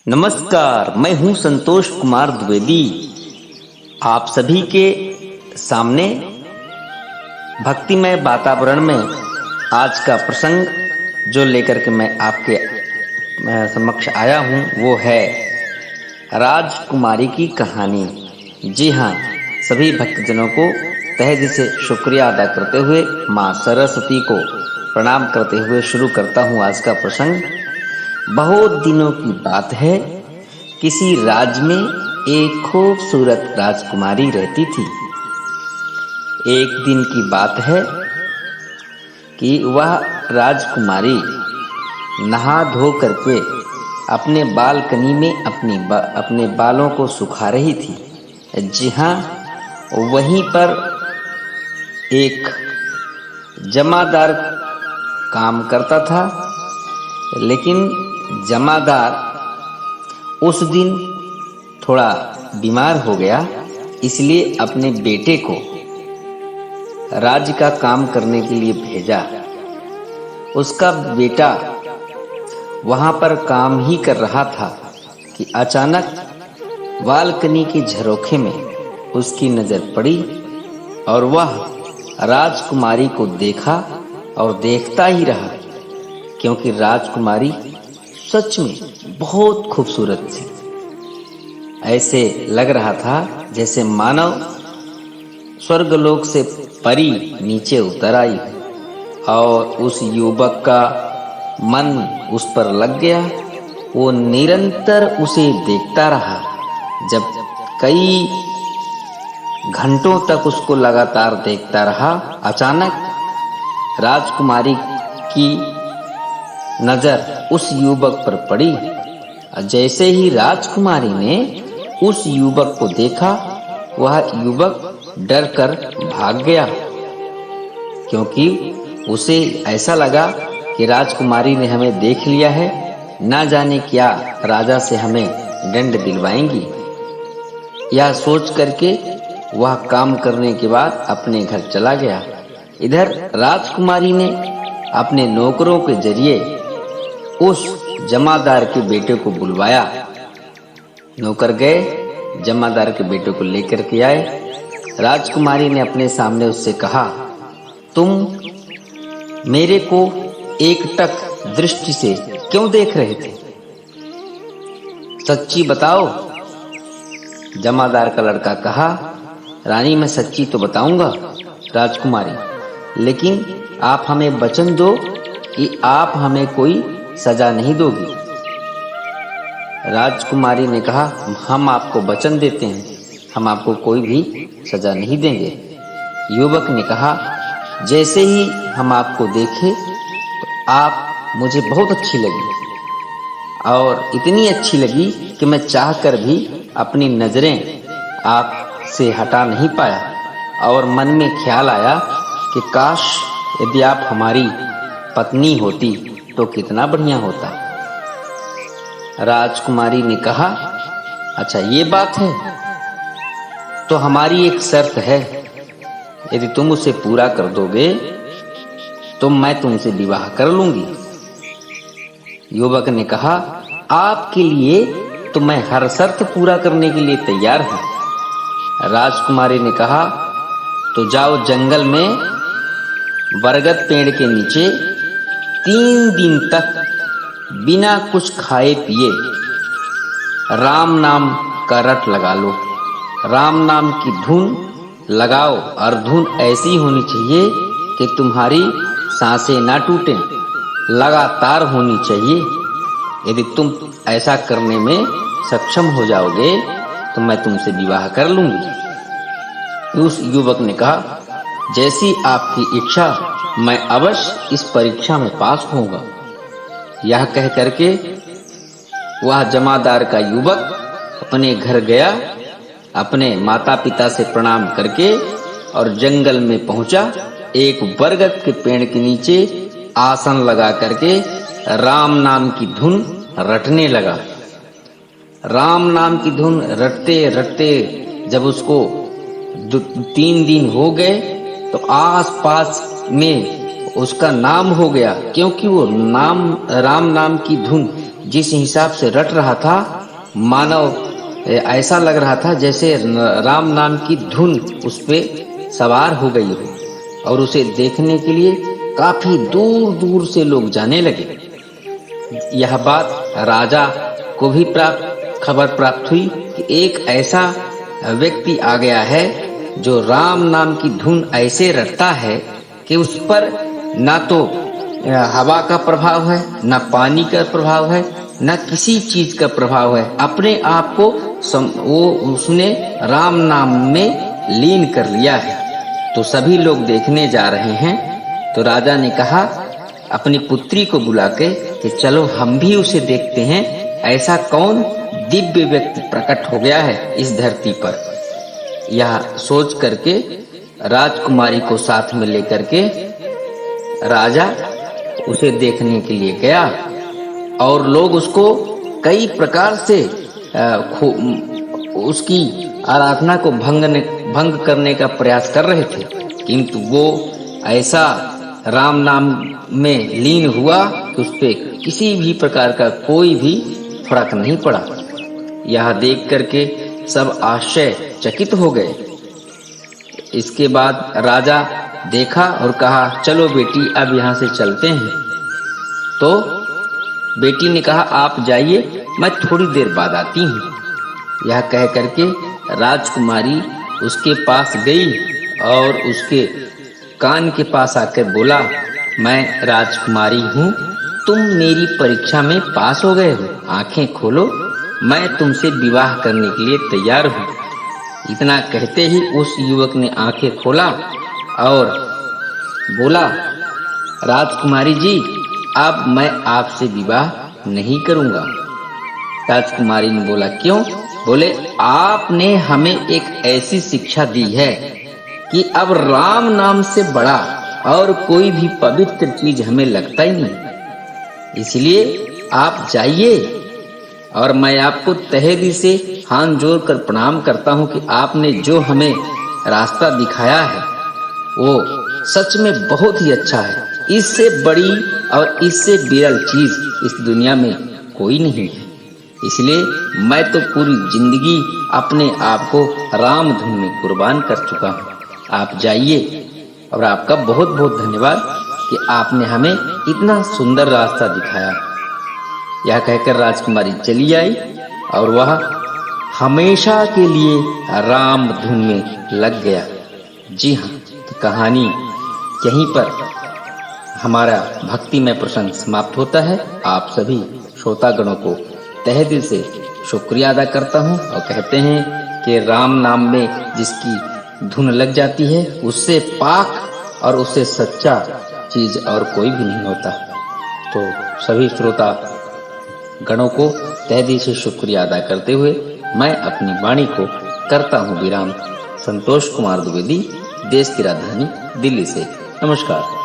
नमस्कार, मैं हूं संतोष कुमार द्विवेदी। आप सभी के सामने भक्तिमय वातावरण में आज का प्रसंग जो लेकर के मैं आपके समक्ष आया हूं वो है राजकुमारी की कहानी। जी हाँ, सभी भक्तजनों को तहे दिल से शुक्रिया अदा करते हुए माँ सरस्वती को प्रणाम करते हुए शुरू करता हूँ आज का प्रसंग। बहुत दिनों की बात है, किसी राज्य में एक खूबसूरत राजकुमारी रहती थी। एक दिन की बात है कि वह राजकुमारी नहा धो करके अपने बालकनी में अपने बालों को सुखा रही थी। जी हाँ, वहीं पर एक जमादार काम करता था, लेकिन जमादार उस दिन थोड़ा बीमार हो गया, इसलिए अपने बेटे को राज्य का काम करने के लिए भेजा। उसका बेटा वहां पर काम ही कर रहा था कि अचानक बालकनी के झरोखे में उसकी नजर पड़ी और वह राजकुमारी को देखा और देखता ही रहा, क्योंकि राजकुमारी सच में बहुत खूबसूरत थी। ऐसे लग रहा था जैसे मानव स्वर्गलोक से परी नीचे उतर आई और उस युवक का मन उस पर लग गया। वो निरंतर उसे देखता रहा। जब कई घंटों तक उसको लगातार देखता रहा, अचानक राजकुमारी की नजर उस युवक पर पड़ी। जैसे ही राजकुमारी ने उस युवक को देखा, वह युवक डर कर भाग गया, क्योंकि उसे ऐसा लगा कि राजकुमारी ने हमें देख लिया है, ना जाने क्या राजा से हमें दंड दिलवाएंगी। यह सोच करके वह काम करने के बाद अपने घर चला गया। इधर राजकुमारी ने अपने नौकरों के जरिए उस जमादार के बेटे को बुलवाया। नौकर गए, जमादार के बेटे को लेकर के आए। राजकुमारी ने अपने सामने उससे कहा, तुम मेरे को एकटक दृष्टि से क्यों देख रहे थे? सच्ची बताओ। जमादार का लड़का कहा, रानी मैं सच्ची तो बताऊंगा राजकुमारी, लेकिन आप हमें वचन दो कि आप हमें कोई सजा नहीं दोगी। राजकुमारी ने कहा, हम आपको वचन देते हैं, हम आपको कोई भी सजा नहीं देंगे। युवक ने कहा, जैसे ही हम आपको देखे तो आप मुझे बहुत अच्छी लगी, और इतनी अच्छी लगी कि मैं चाहकर भी अपनी नजरें आपसे हटा नहीं पाया, और मन में ख्याल आया कि काश यदि आप हमारी पत्नी होती तो कितना बढ़िया होता। राजकुमारी ने कहा, अच्छा ये बात है, तो हमारी एक शर्त है, यदि तुम उसे पूरा कर दोगे तो मैं तुमसे विवाह कर लूंगी। युवक ने कहा, आपके लिए तो मैं हर शर्त पूरा करने के लिए तैयार हूं। राजकुमारी ने कहा, तो जाओ जंगल में बरगद पेड़ के नीचे 3 दिन तक बिना कुछ खाए पिए राम नाम का रट लगा लो। राम नाम की धुन लगाओ, और धुन ऐसी होनी चाहिए कि तुम्हारी सांसें ना टूटें, लगातार होनी चाहिए। यदि तुम ऐसा करने में सक्षम हो जाओगे तो मैं तुमसे विवाह कर लूंगी। उस युवक ने कहा, जैसी आपकी इच्छा, मैं अवश्य इस परीक्षा में पास होऊंगा। यह कह करके वह जमादार का युवक अपने घर गया, अपने माता पिता से प्रणाम करके और जंगल में पहुंचा। एक बरगद के पेड़ के नीचे आसन लगा करके राम नाम की धुन रटने लगा। राम नाम की धुन रटते रटते जब उसको 3 दिन हो गए तो आस-पास में उसका नाम हो गया, क्योंकि वो राम नाम की धुन जिस हिसाब से रट रहा था, मानव ऐसा लग रहा था जैसे राम नाम की धुन उस पे सवार हो गई हो और उसे देखने के लिए काफी दूर दूर से लोग जाने लगे। यह बात राजा को भी खबर प्राप्त हुई कि एक ऐसा व्यक्ति आ गया है जो राम नाम की धुन ऐसे रटता है कि उस पर ना तो हवा का प्रभाव है, ना पानी का प्रभाव है, ना किसी चीज का प्रभाव है। अपने आप को वो उसने राम नाम में लीन कर लिया है। तो सभी लोग देखने जा रहे हैं। तो राजा ने कहा अपनी पुत्री को बुला के कि चलो हम भी उसे देखते हैं, ऐसा कौन दिव्य व्यक्ति प्रकट हो गया है इस धरती पर। यह सोच करके राजकुमारी को साथ में लेकर के राजा उसे देखने के लिए गया और लोग उसको कई प्रकार से उसकी आराधना को भंग करने का प्रयास कर रहे थे, किंतु वो ऐसा राम नाम में लीन हुआ कि उस पे किसी भी प्रकार का कोई भी फर्क नहीं पड़ा। यह देख करके सब आश्चर्यचकित हो गए। इसके बाद राजा देखा और कहा चलो बेटी अब यहाँ से चलते हैं। तो बेटी ने कहा आप जाइए, मैं थोड़ी देर बाद आती हूँ। यह कह करके राजकुमारी उसके पास गई और उसके कान के पास आकर बोला, मैं राजकुमारी हूँ, तुम मेरी परीक्षा में पास हो गए हो, आंखें खोलो, मैं तुमसे विवाह करने के लिए तैयार हूँ। इतना कहते ही उस युवक ने आंखें खोला और बोला, राजकुमारी जी अब मैं आपसे विवाह नहीं करूँगा। राजकुमारी ने बोला क्यों? बोले आपने हमें एक ऐसी शिक्षा दी है कि अब राम नाम से बड़ा और कोई भी पवित्र चीज हमें लगता ही नहीं, इसलिए आप जाइए। और मैं आपको तहे दिल से हाथ जोड़ कर प्रणाम करता हूँ कि आपने जो हमें रास्ता दिखाया है वो सच में बहुत ही अच्छा है। इससे बड़ी और इससे विरल चीज इस दुनिया में कोई नहीं है। इसलिए मैं तो पूरी जिंदगी अपने आप को राम धुन में कुर्बान कर चुका हूँ। आप जाइए और आपका बहुत बहुत धन्यवाद कि आपने हमें इतना सुंदर रास्ता दिखाया। यह कहकर राजकुमारी चली आई और वह हमेशा के लिए राम धुन में लग गया। जी हाँ, तो कहानी यहीं पर हमारा भक्तिमय प्रसंग समाप्त होता है। आप सभी श्रोतागणों को तहे दिल से शुक्रिया अदा करता हूँ और कहते हैं कि राम नाम में जिसकी धुन लग जाती है उससे पाक और उससे सच्चा चीज और कोई भी नहीं होता। तो सभी श्रोता गणों को तहे दिल से शुक्रिया अदा करते हुए मैं अपनी वाणी को करता हूँ विराम। संतोष कुमार द्विवेदी, देश की राजधानी दिल्ली से। नमस्कार।